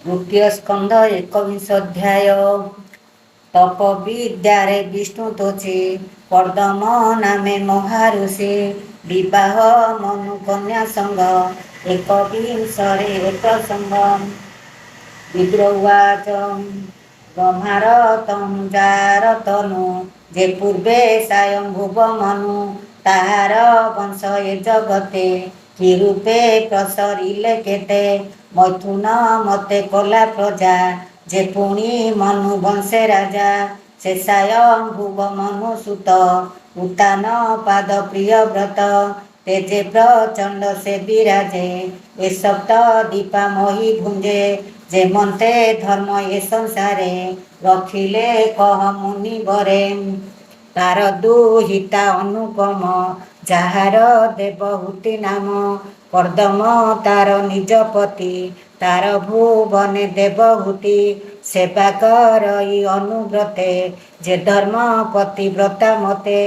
तृतीय स्कंध 21 अध्याय। तप विद्यारे विष्णु तोचे कर्दम नामे महाऋषि विवाह मनु कन्या संग एक विंशरे एक संग विद्रोवाच ब्रह्मार जार तनु जे पूर्वे स्वयंभुव मनु ताहार वंश ए जगते कि रूपे प्रसरिले केते मैथुन मते कला प्रजा जे पुणी मनु वंशे राजा से स्वयंभुव मनु सुत उतान पाद प्रिय व्रत तेजे प्रचंड से विराजे ए सप्त दीपा मोहि भुंजे जे मन्ते धर्म ए संसारे रखिले कह मुनि बरे तार दुहिता अनुपम ଯାହାର ଦେବହୂତି ନାମ କର୍ଦମ ତାର ନିଜ ପତି ତାର ଭୁବନେ ଦେବହୂତି ସେବା କରଇ ଅନୁବ୍ରତେ ଯେ ଧର୍ମ ପତିବ୍ରତା ମତେ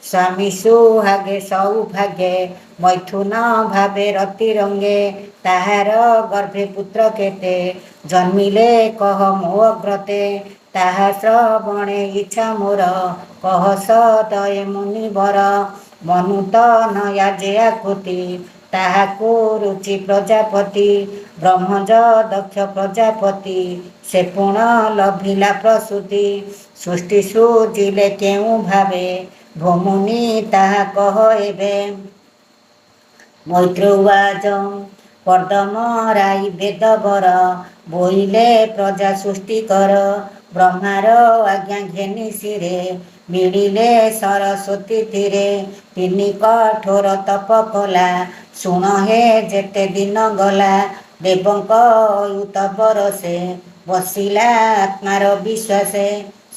ସ୍ୱାମୀ ସୁହାଗେ ସୌଭାଗ୍ୟେ ମୈଥୁନ ଭାବେ ରତି ରଙ୍ଗେ ତାହାର ଗର୍ଭେ ପୁତ୍ର କେତେ ଜନ୍ମିଲେ କହ ମୋ ଅଗ୍ରତେ ତାହା ଶ୍ରବଣେ ଇଚ୍ଛା ମୋର କହ ସଦୟ ମୁନିବର ମନୁ ତ ନୟା ଯେ ଆକୁତି ତାହାକୁ ରୁଚି ପ୍ରଜାପତି ବ୍ରହ୍ମଜ ଦକ୍ଷ ପ୍ରଜାପତି ସେ ପୁଣ ଲଭିଲା ପ୍ରସୂତି ସୃଷ୍ଟି ସୂଜିଲେ କେଉଁ ଭାବେ ଭୂମୁନି ତାହା କହ ଏବେ ମୈତ୍ରବାଜ କର୍ଦମ ରାଇ ବେଦବର ବୋଇଲେ ପ୍ରଜା ସୃଷ୍ଟି କର ବ୍ରହ୍ମାର ଆଜ୍ଞା ଘେନି ଶିରେ ମିଳିଲେ ସରସ୍ୱତୀ ତୀରେ ତିନି କଠୋର ତପ କଲା ଶୁଣ ହେ ଯେତେ ଦିନ ଗଲା ଦେବଙ୍କ ଅୟୁତ ବରସେ ବସିଲା ଆତ୍ମାର ବିଶ୍ୱାସେ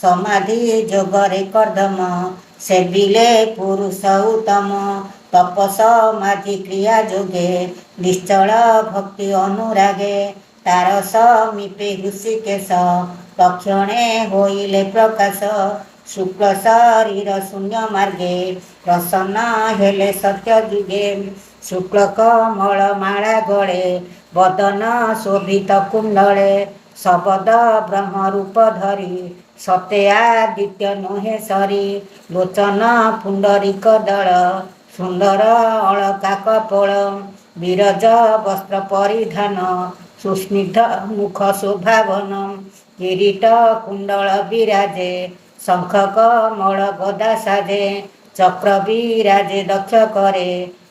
ସମାଧି ଯୋଗରେ କର୍ଦମ ସେବିଲେ ପୁରୁଷ ଉତ୍ତମ ତପ ସମାଧି କ୍ରିୟା ଯୋଗେ ନିଶ୍ଚଳ ଭକ୍ତି ଅନୁରାଗେ ତାର ସମୀପେ ହୃଷିକେଶ ତକ୍ଷଣେ ହୋଇଲେ ପ୍ରକାଶ ଶୁକ୍ଳ ଶରୀର ଶୂନ୍ୟ ମାର୍ଗେ ପ୍ରସନ୍ନ ହେଲେ ସତ୍ୟ ଯୁଗେ ଶୁକ୍ଳ କମଳ ମାଳା ଗଳେ ବଦନ ଶୋଭିତ କୁଣ୍ଡଳେ ଶବଦ ବ୍ରହ୍ମ ରୂପ ଧରି ସତେ ଆଦିତ୍ୟ ନୁହେଁ ସରି ଲୋଚନ ପୁଣ୍ଡରିକ ଦଳ ସୁନ୍ଦର ଅଳକା କପୋଳ ବିରଜ ବସ୍ତ୍ର ପରିଧାନ ସୁସ୍ନିଗ୍ଧ ମୁଖ ଶୋଭାବନ କିରୀଟ କୁଣ୍ଡଳ ବିରାଜେ ଶଙ୍ଖ କମଳ ଗଦା ସାଜେ ଚକ୍ର ବିରାଜେ ଦକ୍ଷ କରେ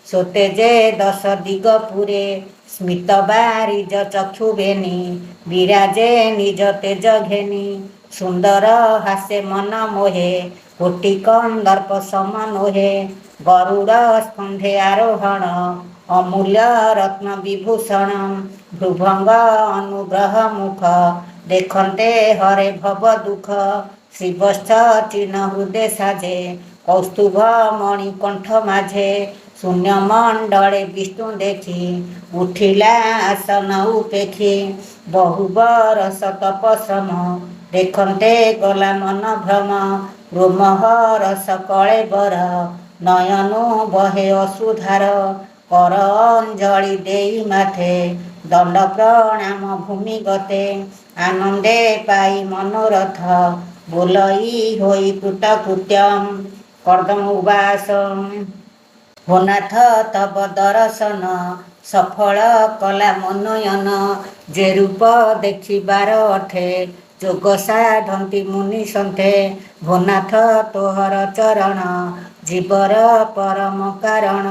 ସୋତେ ଯେ ଦଶ ଦିଗ ପୁରେ ସ୍ମିତ ବାରିଜ ଚକ୍ଷୁ ବେନି ବିରାଜେ ନିଜ ତେଜ ଘେନି ସୁନ୍ଦର ହାସେ ମନ ମୋହେ କୋଟି କନ୍ଦର୍ପ ସମ ନୋହେ ଗରୁଡ଼ ସ୍କନ୍ଧେ ଆରୋହଣ ଅମୂଲ୍ୟ ରତ୍ନ ବିଭୂଷଣ ଭୃଭଙ୍ଗ ଅନୁଗ୍ରହ ମୁଖ ଦେଖନ୍ତେ ହରେ ଭବ ଦୁଃଖ ଶ୍ରୀବତ୍ସ ଚିହ୍ନ ହୃଦେ ସାଜେ କୌସ୍ତୁଭ ମଣି କଣ୍ଠ ମାଝେ ଶୂନ୍ୟ ମଣ୍ଡଳେ ବିଷ୍ଣୁ ଦେଖି ଉଠିଲା ଆସନ ଉପେକ୍ଷି ବହୁ ବରଷ ତପଶ୍ରମ ଦେଖନ୍ତେ ଗଲା ମନ ଭ୍ରମ ରୋମହରସ କଳେ ବର ନୟନୁ ବହେ ଅଶ୍ରୁଧାର କର ଅଞ୍ଜଳି ଦେଇ ମାଥେ ଦଣ୍ଡ ପ୍ରଣାମ ଭୂମି ଗତେ ଆନନ୍ଦେ ପାଇ ମନୋରଥ ବୋଲଇ ହୋଇ କୃତକୃତ୍ୟମ୍ କର୍ଦମ ଉବାସ ହୋନାଥ ତବ ଦର୍ଶନ ସଫଳ କଲା ମନୋୟନ ଯେ ରୂପ ଦେଖିବାର ଅଠେ ଯୋଗ ସାଧନ୍ତି ମୁନି ସନ୍ଥେ ଭୋନାଥ ତୋହର ଚରଣ ଜୀବର ପରମ କାରଣ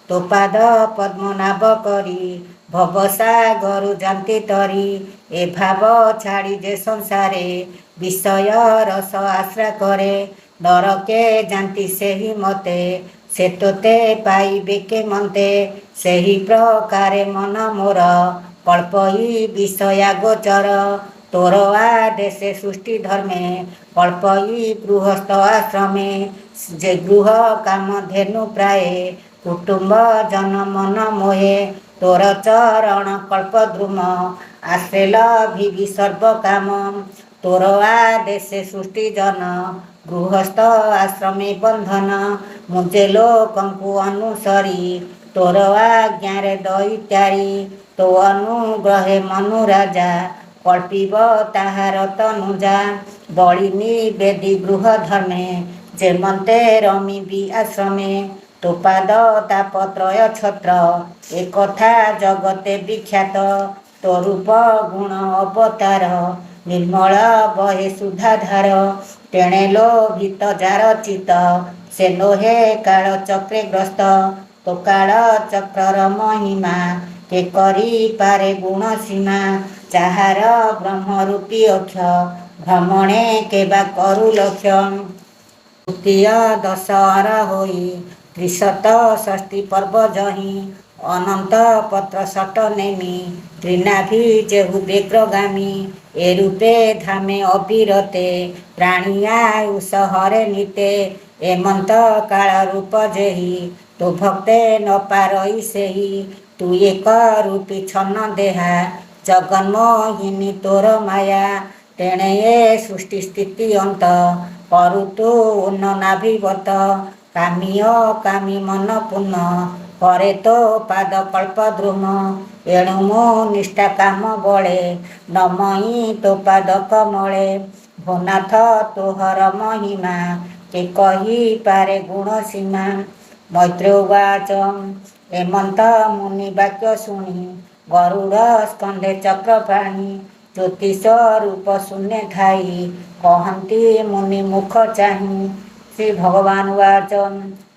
ତୋ ପାଦ ପଦ୍ମନାଭ କରି ଭବସାଗରୁ ଯାନ୍ତି ତରି ଏ ଭାବ ଛାଡ଼ି ଯେ ସଂସାରେ ବିଷୟ ରସ ଆଶ୍ରା କରେ ନରକେ ଯାନ୍ତି ସେହି ମତେ ସେ ତୋତେ ପାଇବେ କେମନ୍ତେ ସେହି ପ୍ରକାରେ ମନ ମୋର କଳ୍ପଇ ବିଷୟା ଗୋଚର ତୋର ଆଦେଶେ ସୃଷ୍ଟି ଧର୍ମେ କଳ୍ପଇ ଗୃହସ୍ଥ ଆଶ୍ରମେ ଯେ ଗୃହ କାମ ଧେନୁ ପ୍ରାୟେ କୁଟୁମ୍ବ ଜନ ମନ ମୋହେ ତୋର ଚରଣ କଳ୍ପଦ୍ରୁମ ଆଶ୍ରେ ଲଭିବି ସର୍ବ କାମ ତୋର ଆଦେଶେ ସୃଷ୍ଟି ଜନ ଗୃହସ୍ଥ ଆଶ୍ରମେ ବନ୍ଧନ ମୁଁ ଯେ ଲୋକଙ୍କୁ ଅନୁସରି ତୋର ଆଜ୍ଞାରେ ଦଇତ୍ୟାରି ତୋ ଅନୁଗ୍ରହେ ମନୁ ରାଜା କଳ୍ପିବ ତାହାର ତନୁଜା ବଳିନି ବେଦୀ ଗୃହ ଧର୍ମେ ଯେମନ୍ତେ ରମିବି ଆଶ୍ରମେ ତୋପାଦ ତାପତ୍ରୟ ଛତ୍ର ଏକଥା ଜଗତେ ବିଖ୍ୟାତ ତୋରୂପ ଗୁଣ ଅବତାର ନିର୍ମଳ ବହେ ସୁଧାଧାର ତେଣେ ଲୋଭିତ ଯାର ଚିତ ସେ ଲୋହେ କାଳ ଚକ୍ରେ ଗ୍ରସ୍ତ ତୋ କାଳ ଚକ୍ରର ମହିମା କେ କରି ପାରେ ଗୁଣ ସୀମା ଯାହାର ବ୍ରହ୍ମରୂପୀ ଅକ୍ଷ ଭ୍ରମଣେ କେବା କରୁ ଲକ୍ଷ୍ୟ ତୃତୀୟ ଦଶହରା ହୋଇ ତ୍ରିଶତ ଷଷ୍ଠୀ ପର୍ବ ଜହିଁ ଅନନ୍ତ ପତ୍ର ସଟ ନେମି ତ୍ରିନାଭି ଯେହୁ ବ୍ୟଗ୍ରଗାମୀ ଏ ରୂପେ ଧାମେ ଅବିରତେ ପ୍ରାଣିଆ ଉଷହରେ ନିତେ ଏମନ୍ତ କାଳ ରୂପ ଯେହି ତୋ ଭକ୍ତେ ନ ପାରଇ ସେହି ତୁ ଏକ ରୂପୀ ଛନ୍ନ ଦେହା ଜଗନ୍ମୋହିନୀ ତୋର ମାୟା ତେଣେ ଏ ସୃଷ୍ଟି ସ୍ଥିତି ଅନ୍ତ କରୁ ତୁ ଉନ୍ନନାଭିବତ କାମିୟ କାମୀ ମନ ପୂର୍ଣ୍ଣ କରେ ତୋ ପାଦ କଳ୍ପ ଦ୍ରୁମ ଏଣୁ ମୁଁ ନିଷ୍ଠା କାମ ବଳେ ନମଇ ତୋ ପାଦ କମଳେ ଭୋନାଥ ତୋହର ମହିମା କେ କହି ପାରେ ଗୁଣ ସୀମା ମୈତ୍ରେୟ ଉବାଚ ଏମନ୍ତ ମୁନି ବାକ୍ୟ ଶୁଣି ଗରୁଡ଼ ସ୍କନ୍ଧେ ଚକ୍ରପାଣି ଜ୍ୟୋତିଷ ରୂପ ଶୂନ୍ୟ ଥାଇ କହନ୍ତି ମୁନି ମୁଖ ଚାହିଁ ଶ୍ରୀ ଭଗବାନ ଉବାଚ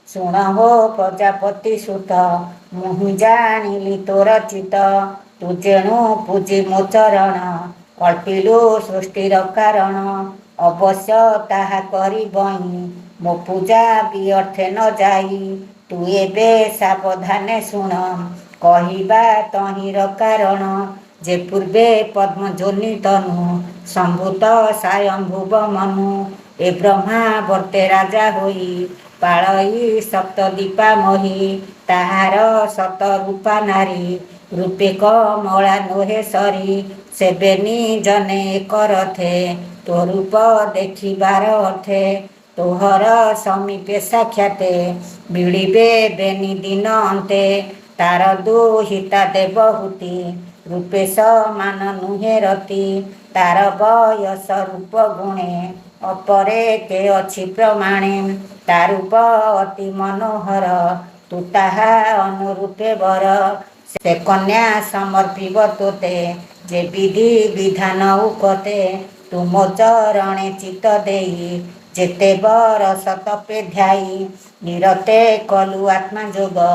ଶୁଣ ହୋ ପ୍ରଜାପତି ସୁତ ମୁହିଁ ଜାଣିଲି ତୋର ଚିତ ତୁ ଯେଣୁ ପୂଜି ମୋ ଚରଣ କଳ୍ପିଲୁ ସୃଷ୍ଟିର କାରଣ ଅବଶ୍ୟ ତାହା କରିବଇଁ ମୋ ପୂଜା ବ୍ୟର୍ଥେ ନ ଯାଇ ତୁ ଏବେ ସାବଧାନେ ଶୁଣ କହିବା ତହିଁର କାରଣ ଯେ ପୂର୍ବେ ପଦ୍ମଜୋନି ତନୁ ସମ୍ଭୂତ ସ୍ୱୟଂଭୁବ ମନୁ ଏ ବ୍ରହ୍ମା ବର୍ତ୍ତେ ରାଜା ହୋଇ ପାଳଇ ସପ୍ତ ଦୀପା ମହି ତାହାର ସତ ରୂପା ନାରୀ ରୂପେ କମଳା ନୋହେ ସରି ସେବେନି ଜନେ ଏକ ରଥେ ତୋ ରୂପ ଦେଖିବାର ଅର୍ଥେ ତୋହର ସମୀପେ ସାକ୍ଷାତେ ମିଳିବେ ବେନି ଦିନ ଅନ୍ତେ ତାର ଦୁହିତା ଦେବହୂତି ରୂପେ ସମାନ ନୁହେଁ ରତି ତାର ବୟସ ରୂପ ଗୁଣେ ଅପରେ କେ ଅଛି ପ୍ରମାଣେ ତା ରୂପ ଅତି ମନୋହର ତୁ ତାହା ଅନୁରୂପେ ବର ସେ କନ୍ୟା ସମର୍ପିବ ତୋତେ ଯେ ବିଧି ବିଧାନ ଉପତେ ତୁ ମୋ ଚରଣେ ଚିତ୍ତ ଦେଇ ଯେତେ ବରଷ ତପେ ଧ୍ୟାଇ ନିରତେ କଲୁ ଆତ୍ମା ଯୋଗ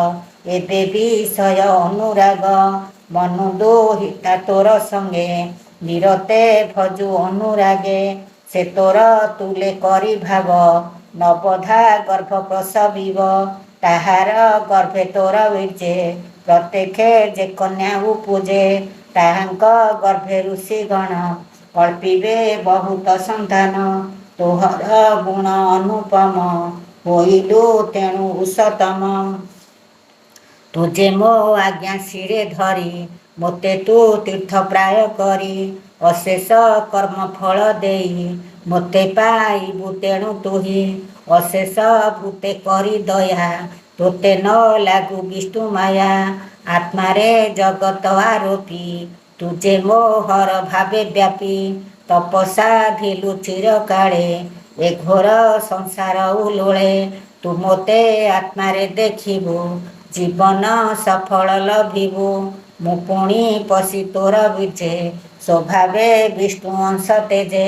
ଏବେ ବିଷୟ ଅନୁରାଗ ମନୁ ଦୁହିତା ତୋର ସଙ୍ଗେ ନିରତେ ଭଜୁ ଅନୁରାଗେ ସେ ତୋର ତୁଲେ କରି ଭାବ ନବଧା ଗର୍ଭ ପ୍ରସବିବ ତାହାର ଗର୍ଭେ ତୋର ବୀର୍ଯ୍ୟେ ପ୍ରତ୍ୟକ୍ଷେ ଯେ କନ୍ୟା ଉପୂଜେ ତାହାଙ୍କ ଗର୍ଭେ ଋଷିଗଣ କଳ୍ପିବେ ବହୁତ ସନ୍ତାନ ତୋହର ଗୁଣ ଅନୁପମ ହୋଇଲୁ ତେଣୁ ଉଷତମ ତୁ ଯେ ମୋ ଆଜ୍ଞା ଶିରେ ଧରି ମୋତେ ତୁ ତୀର୍ଥ ପ୍ରାୟ କରି ଅଶେଷ କର୍ମ ଫଳ ଦେଇ ମୋତେ ପାଇବୁ ତେଣୁ ତୁହି ଅଶେଷ ଭୂତେ କରି ଦୟା ତୋତେ ନ ଲାଗୁ ବିଷ୍ଣୁ ମାୟା ଆତ୍ମାରେ ଜଗତ ଆରୋପି ତୁ ଯେ ମୋହର ଭାବେ ବ୍ୟାପୀ ତପସା ଧିଲୁ ଚିରକାଳେ ଏ ଘୋର ସଂସାର ଉଲୋଳେ ତୁ ମୋତେ ଆତ୍ମାରେ ଦେଖିବୁ ଜୀବନ ସଫଳ ଲଭିବୁ ମୁଁ ପୁଣି ପଶି ତୋର ବୀର୍ଯ୍ୟେ ସ୍ୱଭାବେ ବିଷ୍ଣୁ ଅଂଶ ତେଜେ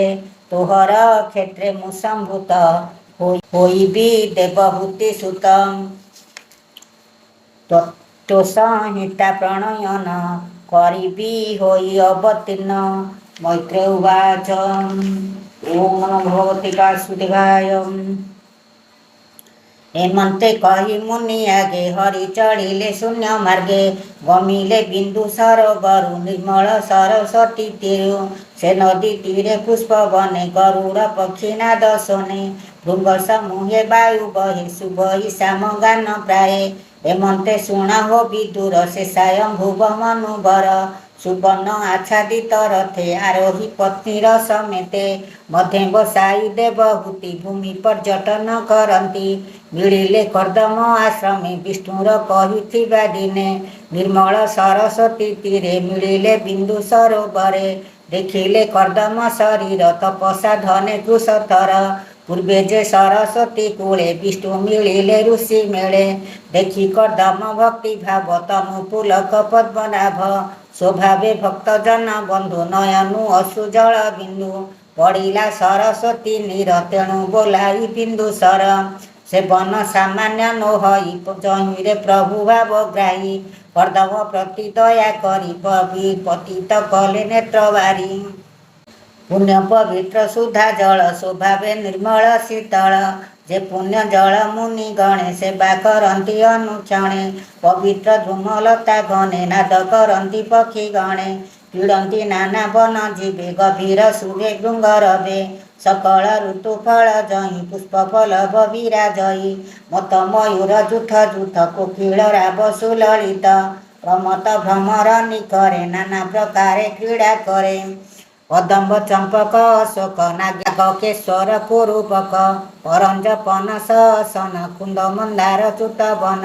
ତୋହର କ୍ଷେତ୍ରେ ମୁଁ ସମ୍ଭୂତ ହୋଇବି ଦେବହୂତି ସୁତ ତୋ ସଂହିତା ପ୍ରଣୟନ କରିବି ହୋଇ ଅବତୀର୍ଣ୍ଣ ମୈତ୍ରେୟ ଉବାଚ ଓಂ ନମୋ ଭଗବତେ ବାସୁଦେବାୟ ଏମନ୍ତେ କହି ମୁନି ଆଗେ ହରି ଚଢ଼ିଲେ ଶୂନ୍ୟ ମାର୍ଗେ ଗମିଲେ ବିନ୍ଦୁ ସରୋବରୁ ନିର୍ମଳ ସରସ୍ୱତୀ ତୀରୁ ସେ ନଦୀ ତୀରେ ପୁଷ୍ପ ବନେ ଗରୁଡ଼ ପକ୍ଷୀ ନାଦ ଶୁନେ ଭୃଙ୍ଗ ସମୂହେ ବାୟୁ ବହେ ଶୁଭଇ ଶ୍ୟାମ ଗାନ ପ୍ରାୟେ ଏମନ୍ତେ ଶୁଣ ହୋ ବିଦୁର ସେ ସ୍ୱୟଂଭୁବ ମନୁବର ସୁବର୍ଣ୍ଣ ଆଚ୍ଛାଦିତ ରଥେ ଆରୋହୀ ପତ୍ନୀର ସମେତେ ମଧ୍ୟେ ବସାଇ ଦେବହୂତି ଭୂମି ପର୍ଯ୍ୟଟନ କରନ୍ତି ମିଳିଲେ କର୍ଦ୍ଦମ ଆଶ୍ରମେ ବିଷ୍ଣୁର କହିଥିବା ଦିନେ ନିର୍ମଳ ସରସ୍ୱତୀ ତୀରେ ମିଳିଲେ ବିନ୍ଦୁ ସରୋବରେ ଦେଖିଲେ କର୍ଦ୍ଦମ ଶରୀର ତପସା ଧନେ କୃଷଥର ପୂର୍ବେ ଯେ ସରସ୍ୱତୀ କୂଳେ ବିଷ୍ଣୁ ମିଳିଲେ ଋଷି ମେଳେ ଦେଖି କର୍ଦ୍ଦମ ଭକ୍ତି ଭାବ ତନୁ ପୁଲକ ପଦ୍ମନାଭ ସ୍ୱଭାବେ ଭକ୍ତ ଜନ ବନ୍ଧୁ ନୟନୁ ଅଶ୍ରୁ ଜଳ ବିନ୍ଦୁ ପଡ଼ିଲା ସରସ୍ୱତୀ ନୀର ତେଣୁ ବୋଲାଇ ବିନ୍ଦୁସର ସେ ବନ ସାମାନ୍ୟ ନୋହଇ ଜହିଁରେ ପ୍ରଭୁ ଭାବ ଗ୍ରାହୀ କର୍ଦ୍ଦମ ପ୍ରତି ଦୟା କରି ପତିତ କଲେ ନେତ୍ରବାରୀ ପୁଣ୍ୟ ପବିତ୍ର ସୁଧା ଜଳ ସ୍ୱଭାବେ ନିର୍ମଳ ଶୀତଳ ଯେ ପୁଣ୍ୟ ଜଳ ମୁନି ଗଣେ ସେବା କରନ୍ତି ଅନୁକ୍ଷଣେ ପବିତ୍ର ଧୂମଲତା ଗଣେ ନାଦ କରନ୍ତି ପକ୍ଷୀ ଗଣେ ପୀଡ଼ନ୍ତି ନାନା ବନ ଯିବେ ଗଭୀର ସୁରେ ଭୃଙ୍ଗରବେ ସକଳ ଋତୁ ଫଳ ଜଇଁ ପୁଷ୍ପ ପଲବ ବିରାଜଇ ମତ ମୟୂର ଜୁଠ ଜୁଠ କୋକିଳ ରାବ ସୁଲଳିତ ପ୍ରମତ ଭ୍ରମର ନିକରେ ନାନା ପ୍ରକାରେ କ୍ରୀଡ଼ା କରେ କଦମ୍ବ ଚମ୍ପକ ଅଶୋକ ନାଗ କେଶର କୁରୁପକ ପରଞ୍ଜ ପନସ ସନ କୁନ୍ଦ ମନ୍ଦାର ଚୁତବନ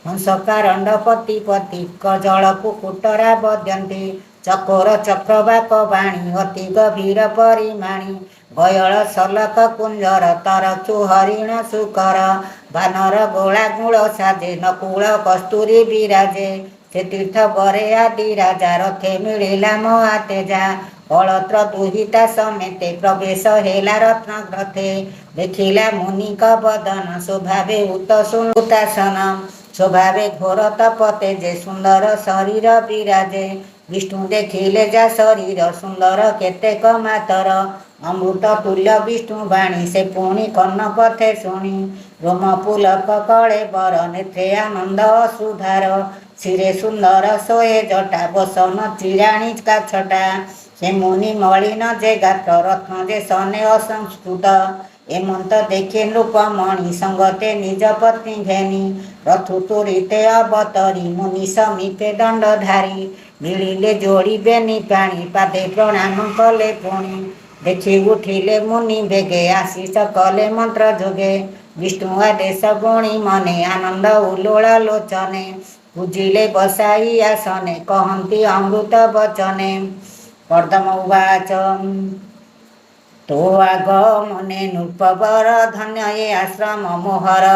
ହଂସକାରଣ୍ଡ ପତି ପତି ଜଳ କୁକୁଟରା ବଦ୍ୟନ୍ତି ଚକୋର ଚକ୍ରବାକ ବାଣୀ ଅତି ଗଭୀର ପରିମାଣୀ ଗୟଳ ସଲକ କୁଞ୍ଜର ତରଚୁ ହରିଣ ଶୁକର ବାନର ଗୋଳା ଗୁଳ ସାଜେ ନକୁଳ କସ୍ତୁରୀ ବିରାଜେ ସେ ତୀର୍ଥ ବରେ ଆଦି ରାଜା ରଥେ ମିଳିଲା ମହାତେଜା କଳତ୍ର ଦୁହିତା ସಮೇତେ ପ୍ରବେଶ ହେଲା ରତ୍ନ ଗ୍ରଥେ ଦେଖିଲା ମୁନିଙ୍କ ବଦନ ସ୍ୱଭାବେ ଉତ ସୁନୁତାସନ ସ୍ୱଭାବେ ଘୋର ତପତେ ଯେ ସୁନ୍ଦର ଶରୀର ବିରାଜେ ବିଷ୍ଣୁ ଦେଖିଲେ ଯା ଶରୀର ସୁନ୍ଦର କେତେକ ମାତର ଅମୃତ ତୁଲ୍ୟ ବିଷ୍ଣୁ ବାଣୀ ସେ ପୁଣି କର୍ଣ୍ଣ ପଥେ ଶୁଣି ରୋମ ପୁଲକ କଳେ ବର ନେତ୍ରେ ଆନନ୍ଦ ଅଶ୍ରୁଧାର ଶିରେ ସୁନ୍ଦର ଶୋଏ ଜଟା ବସନ ଚିରାଣୀ କାଛଟା ସେ ମୁନି ମଳିନ ଯେ ଗାତ୍ର ରତ୍ନ ଯେ ସନେ ଅସଂସ୍କୃତ ଏମନ୍ତ ଦେଖି ନୃପମଣି ସଙ୍ଗତେ ନିଜ ପତ୍ନୀ ଘେନି ରଥୁ ତୁରିତେ ଅବତରି ମୁନି ସମୀପେ ଦଣ୍ଡଧାରୀ ମିଳିଲେ ଯୋଡ଼ିବେନି ପାଣି ପାଦେ ପ୍ରଣାମ କଲେ ପୁଣି ଦେଖି ଉଠିଲେ ମୁନି ବେଗେ ଆଶିଷ କଲେ ମନ୍ତ୍ର ଯୋଗେ ବିଷ୍ଣୁ ଆଦେଶ ଗୁଣି ମନେ ଆନନ୍ଦ ଉଲ୍ଲୋଳ ଲୋଚନେ ପୂଜିଲେ ବସାଇ ଆସନେ କହନ୍ତି ଅମୃତ ବଚନେ କର୍ଦ୍ଦମ ଉବାଚ ତୋ ଆଗମନେ ନୃପବର ଧନ୍ୟ ଏ ଆଶ୍ରମ ମୋହର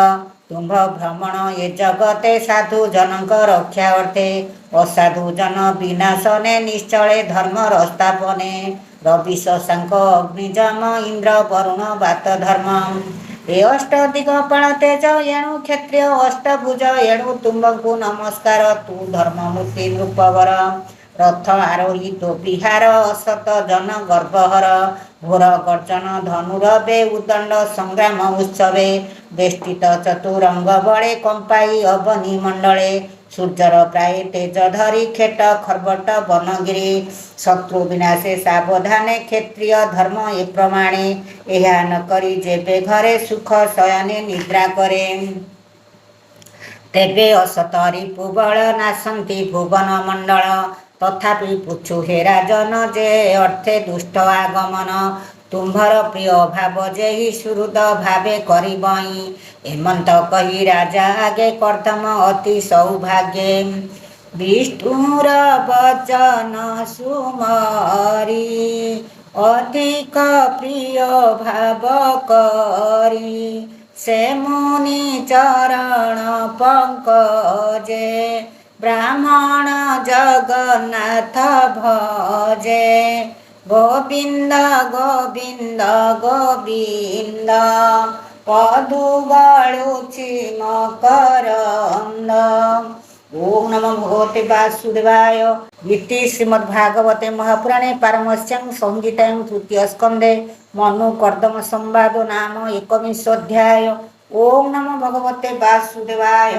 ତୁମ୍ଭ ଭ୍ରମଣ ଏ ଜଗତେ ସାଧୁ ଜନଙ୍କ ରକ୍ଷା ଅର୍ଥେ ଅସାଧୁ ଜନ ବିନାଶନେ ନିଶ୍ଚଳେ ଧର୍ମର ସ୍ଥାପନେ ରବି ଶଶାଙ୍କ ଅଗ୍ନିଜମ ଇନ୍ଦ୍ର ବରୁଣ ବାତ ଧର୍ମ ଏ ଅଷ୍ଟ ଦିଗପାଳ ତେଜ ଏଣୁ କ୍ଷତ୍ରିୟ ଅଷ୍ଟଭୁଜ ଏଣୁ ତୁମ୍ଭଙ୍କୁ ନମସ୍କାର ତୁ ଧର୍ମମୂର୍ତ୍ତି ନୃପବର ରଥ ଆରୋହୀ ତୋ ବିହାର ଅସତ ଜନ ଗର୍ଭହର ଘୋର ଗର୍ଜନ ଧନୁରବେ ଉଦଣ୍ଡ ସଂଗ୍ରାମ ଉତ୍ସବେ ବେଷ୍ଟିତ ଚତୁରଙ୍ଗ ବଳେ କମ୍ପାଇ ଅବନି ମଣ୍ଡଳେ ସୂର୍ଯ୍ୟର ପ୍ରାୟ ତେଜ ଧରି ଖେଟ ଖର୍ବଟ ବନଗିରି ଶତ୍ରୁ ବିନାଶେ ସାବଧାନେ କ୍ଷତ୍ରିୟ ଧର୍ମ ଏ ପ୍ରମାଣେ ଏହା ନ କରି ଯେବେ ଘରେ ସୁଖ ଶୟନେ ନିଦ୍ରା କରେ ତେବେ ଅସତ ରିପୁ ବଳ ନାଶନ୍ତି ଭୁବନ ମଣ୍ଡଳ ତଥାପି ପୁଛୁ ହେ ରାଜନ ଯେ ଅର୍ଥେ ଦୁଷ୍ଟ ଆଗମନ ତୁମ୍ଭର ପ୍ରିୟ ଭାବ ଯେହି ସୁହୃଦ ଭାବେ କରିବଇଁ ଏମନ୍ତ କହି ରାଜା ଆଗେ କର୍ଦ୍ଦମ ଅତି ସୌଭାଗ୍ୟେ ବିଷ୍ଣୁର ବଚନ ସୁମରି ଅଧିକ ପ୍ରିୟ ଭାବ କରି ସେ ମୁନି ଚରଣ ପଙ୍କଜେ ବ୍ରାହ୍ମଣ ଜଗନ୍ନାଥ ଭଜେ ଗୋବିନ୍ଦ ଗୋବିନ୍ଦ ଗୋବିନ୍ଦ ପଦୁ ଗଳୁଛି ମକରନ୍ଦ ओम नमो भगवते वासुदेवाय इति श्रीमद्भागवते महापुराणे पारमहंस्यां संहितायां तृतीय स्कन्धे मनु कर्दम संवादो नाम एकविंशोऽध्याय। ओम नमो भगवते वासुदेवाय।